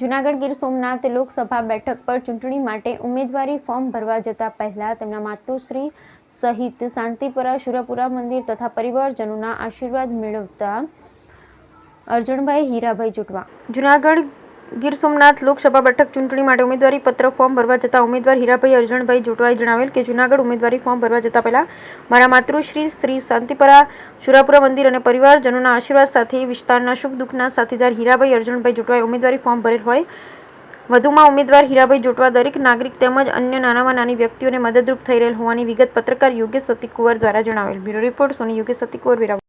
જૂનાગઢ ગીર સોમનાથ લોકસભા બેઠક પર ચૂંટણી માટે ઉમેદવારી ફોર્મ ભરવા જતા પહેલા તેમના માતુશ્રી સહિત શાંતિપરા શુરાપુરા મંદિર તથા પરિવારજનોના આશીર્વાદ મેળવતા અરજણભાઈ હીરાભાઈ જોટવા. જૂનાગઢ ગીર સોમનાથ લોકસભા બેઠક ચૂંટણી માટે ઉમેદવારી પત્ર ફોર્મ ભરવા જતા ઉમેદવાર હીરાભાઈ અરજણભાઈ જોટવાએ જણાવેલ કે જૂનાગઢ ઉમેદવારી ફોર્મ ભરવા જતા પહેલા મારા માતૃશ્રી શ્રી શાંતિપરા શુરાપુરા મંદિર અને પરિવારજનોના આશીર્વાદ સાથે વિસ્તારના સુખ દુઃખના સાથીદાર હીરાભાઈ અરજણભાઈ જોટવાએ ઉમેદવારી ફોર્મ ભરેલ હોય. વધુમાં ઉમેદવાર હીરાભાઈ જોટવા દરેક નાગરિક તેમજ અન્ય નાનામાં નાની વ્યક્તિઓને મદદરૂપ થઈ રહેલ હોવાની વિગત પત્રકાર યોગેશ સતીકુંવર દ્વારા જણાવેલ. બ્યુરો રિપોર્ટ સોની યોગેશ સતીકુંવર વેરાવળ.